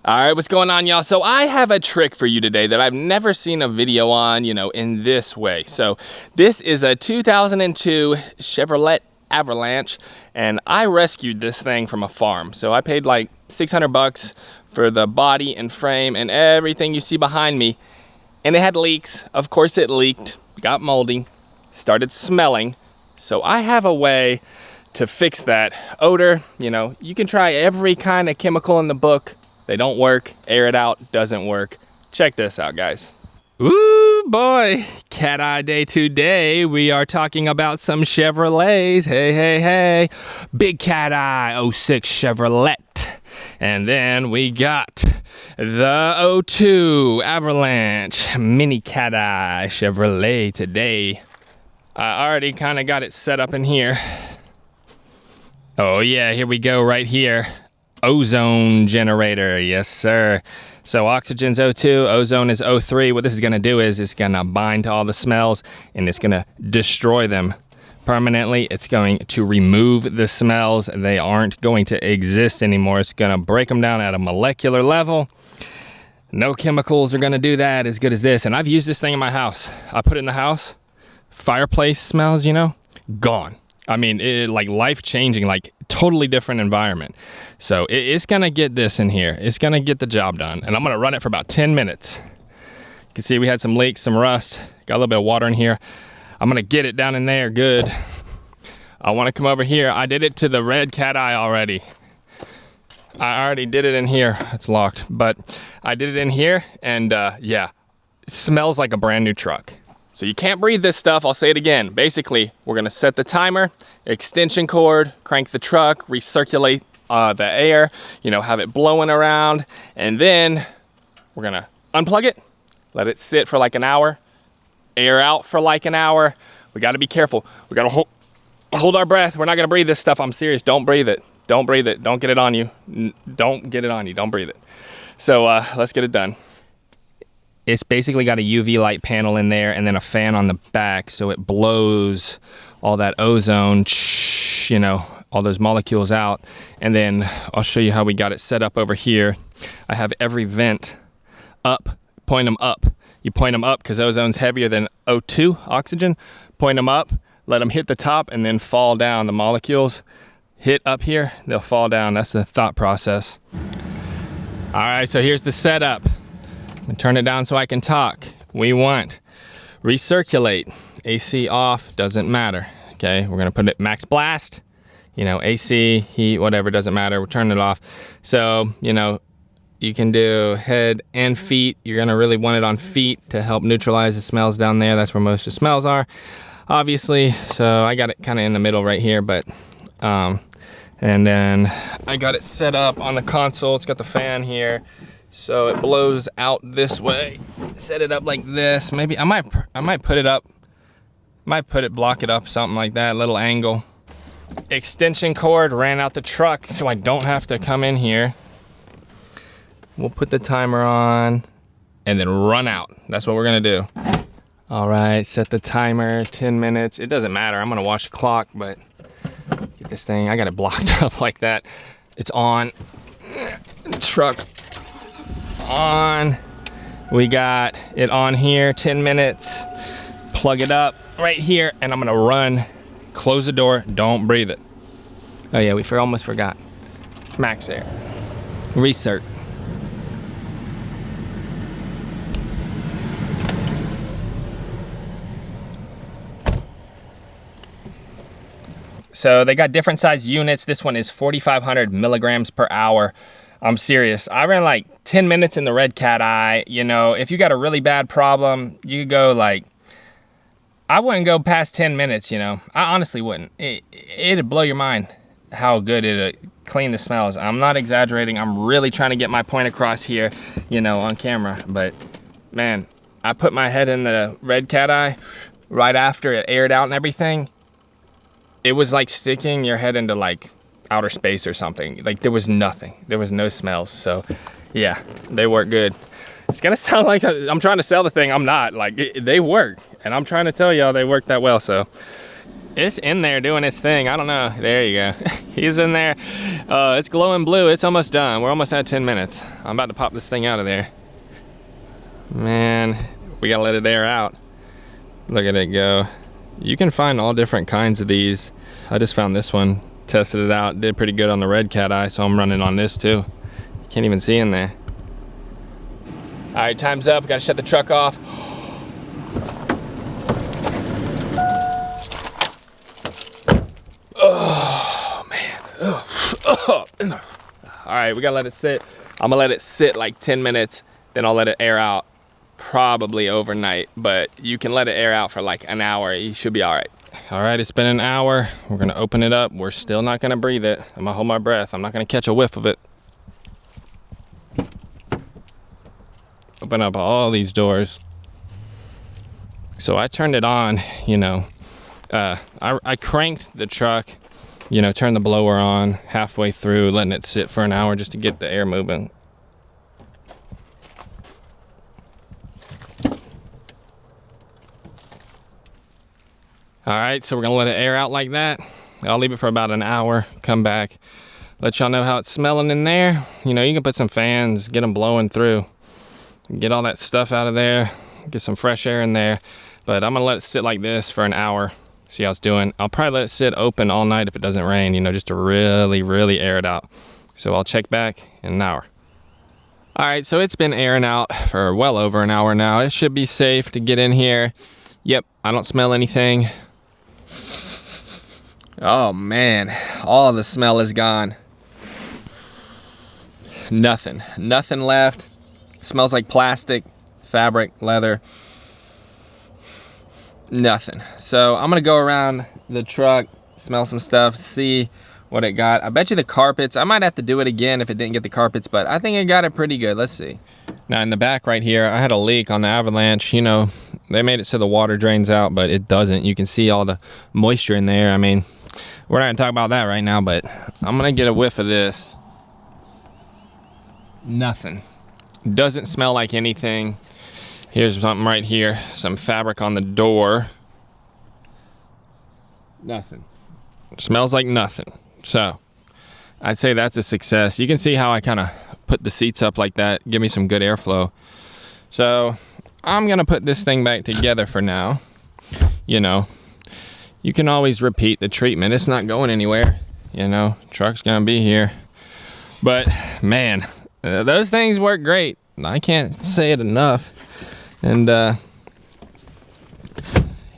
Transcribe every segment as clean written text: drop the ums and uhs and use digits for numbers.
All right, what's going on, y'all? So I have a trick for you today that I've never seen a video on, in this way. So this is a 2002 Chevrolet Avalanche, and I rescued this thing from a farm. So I paid like 600 bucks for the body and frame and everything you see behind me. And it had leaks. Of course it leaked, got moldy, started smelling. So I have a way to fix that odor. You can try every kind of chemical in the book. They don't work. Air it out, doesn't work. Check this out, guys. Ooh, boy. Cat Eye Day today. We are talking about some Chevrolets. Hey, hey, hey. Big Cat Eye 06 Chevrolet. And then we got the 02 Avalanche Mini Cat Eye Chevrolet today. I already kind of got it set up in here. Oh yeah, here we go right here. Ozone Generator, yes sir. So oxygen's O2, ozone is O3. What this is gonna do is it's gonna bind to all the smells and it's gonna destroy them permanently. It's going to remove the smells. They aren't going to exist anymore. It's gonna break them down at a molecular level. No chemicals are gonna do that as good as this. And I've used this thing in my house. I put it in the house. Fireplace smells, gone. I mean, like life-changing, like totally different environment. So it's gonna get this in here. It's gonna get the job done. And I'm gonna run it for about 10 minutes. You can see we had some leaks, some rust, got a little bit of water in here. I'm gonna get it down in there good. I wanna come over here. I did it to the red cat eye already. I already did it in here. It's locked, but I did it in here and yeah, it smells like a brand new truck. So you can't breathe this stuff. I'll say it again. Basically, we're gonna set the timer, extension cord, crank the truck, recirculate the air, have it blowing around, and then we're gonna unplug it, let it sit for like an hour, air out for like an hour. We gotta be careful. We gotta hold our breath. We're not gonna breathe this stuff. I'm serious. Don't breathe it. Don't breathe it. Don't get it on you. Don't get it on you. Don't breathe it. So let's get it done. It's basically got a UV light panel in there and then a fan on the back, so it blows all that ozone, all those molecules out. And then I'll show you how we got it set up over here. I have every vent up, point them up. You point them up because ozone's heavier than O2, oxygen. Point them up, let them hit the top and then fall down. The molecules hit up here, they'll fall down. That's the thought process. All right, so here's the setup. Turn it down so I can talk. We want recirculate. AC off, doesn't matter. Okay, we're gonna put it max blast. AC, heat, whatever, doesn't matter. We're turning it off. So, you can do head and feet. You're gonna really want it on feet to help neutralize the smells down there. That's where most of the smells are, obviously. So I got it kind of in the middle right here, but and then I got it set up on the console. It's got the fan here. So it blows out this way. Set it up like this. Maybe I might put it up. Block it up, something like that, little angle. Extension cord ran out the truck, so I don't have to come in here. We'll put the timer on and then run out. That's what we're gonna do. All right, set the timer, 10 minutes. It doesn't matter, I'm gonna watch the clock, but get this thing, I got it blocked up like that. It's on, truck on. We got it on here, 10 minutes. Plug it up right here, and I'm gonna run, close the door, don't breathe it. Oh yeah, we almost forgot. Max air. Recirc. So they got different size units. This one is 4,500 milligrams per hour. I'm serious. I ran like 10 minutes in the red cat eye. If you got a really bad problem, you could go like, I wouldn't go past 10 minutes, I honestly wouldn't. It'd blow your mind how good it'd clean the smells. I'm not exaggerating. I'm really trying to get my point across here, on camera. But man, I put my head in the red cat eye right after it aired out and everything. It was like sticking your head into like outer space or something. Like there was nothing. There was no smells. So yeah, they work good. It's gonna sound like I'm trying to sell the thing. I'm not. Like they work, and I'm trying to tell y'all they work that well. So It's in there doing its thing. I don't know. There you go. He's in there. It's glowing blue. It's almost done. We're almost at 10 minutes. I'm about to pop this thing out of there. Man, we gotta let it air out. Look at it go. You can find all different kinds of these. I just found this one, tested it out, did pretty good on the red cat eye, so I'm running on this too. Can't even see in there. All right, time's up. Gotta shut the truck off. Oh, man. Oh. All right, we gotta let it sit. I'm gonna let it sit like 10 minutes, then I'll let it air out probably overnight, but you can let it air out for like an hour. You should be all right. All right, it's been an hour. We're gonna open it up. We're still not gonna breathe it. I'm gonna hold my breath. I'm not gonna catch a whiff of it. Open up all these doors. So I turned it on, you know. I cranked the truck, you know, turned the blower on halfway through, letting it sit for an hour just to get the air moving. All right, so we're gonna let it air out like that. I'll leave it for about an hour, come back, let y'all know how it's smelling in there. You know, you can put some fans, get them blowing through, get all that stuff out of there, get some fresh air in there. But I'm gonna let it sit like this for an hour, see how it's doing. I'll probably let it sit open all night if it doesn't rain, you know, just to really air it out. So I'll check back in an hour. All right, so it's been airing out for well over an hour now. It should be safe to get in here. Yep, I don't smell anything. Oh man, all the smell is gone. Nothing left. Smells like plastic, fabric, leather. Nothing. So I'm gonna go around the truck, smell some stuff, see what it got. I bet you the carpets, I might have to do it again if it didn't get the carpets, but I think it got it pretty good. Let's see. Now in the back right here, I had a leak on the Avalanche. You know, they made it so the water drains out, but it doesn't. You can see all the moisture in there. I mean, we're not gonna talk about that right now, but I'm gonna get a whiff of this. Nothing. Doesn't smell like anything. Here's something right here, some fabric on the door. Nothing. Smells like nothing. So I'd say that's a success. You can see how I kind of put the seats up like that, give me some good airflow. So I'm gonna put this thing back together for now. You know, you can always repeat the treatment. It's not going anywhere. You know, truck's gonna be here. But man, those things work great. I can't say it enough. And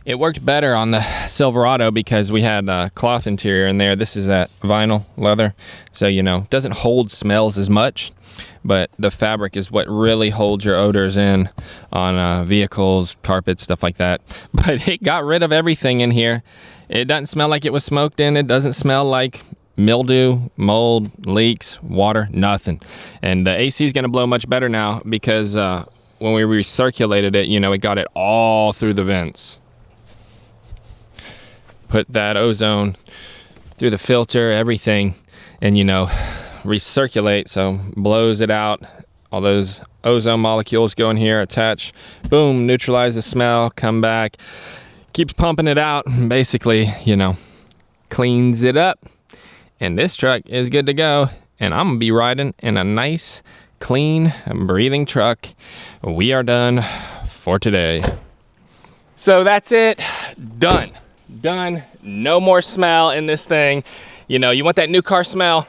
it worked better on the Silverado because we had a cloth interior in there. This is that vinyl leather. So, you know, doesn't hold smells as much, but the fabric is what really holds your odors in on vehicles, carpets, stuff like that. But it got rid of everything in here. It doesn't smell like it was smoked in. It doesn't smell like mildew, mold, leaks, water, nothing. And the AC is going to blow much better now because when we recirculated it, you know, it got it all through the vents. Put that ozone through the filter, everything, and, you know, recirculate, so blows it out. All those ozone molecules go in here, attach, boom, neutralize the smell, come back, keeps pumping it out, basically, you know, cleans it up. And this truck is good to go, and I'm gonna be riding in a nice, clean, breathing truck. We are done for today. So that's it, done. No more smell in this thing. You know, you want that new car smell,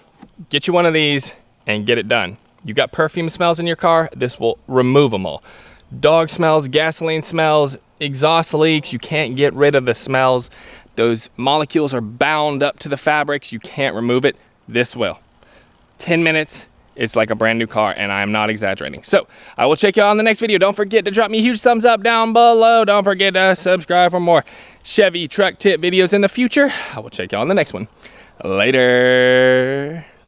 get you one of these and get it done. You got perfume smells in your car, this will remove them all. Dog smells, gasoline smells, exhaust leaks, you can't get rid of the smells. Those molecules are bound up to the fabrics, you can't remove it. This will. 10 minutes, it's like a brand new car, and I am not exaggerating. So I will check you out in the next video. Don't forget to drop me a huge thumbs up down below. Don't forget to subscribe for more Chevy truck tip videos in the future. I will check you out in the next one. Later.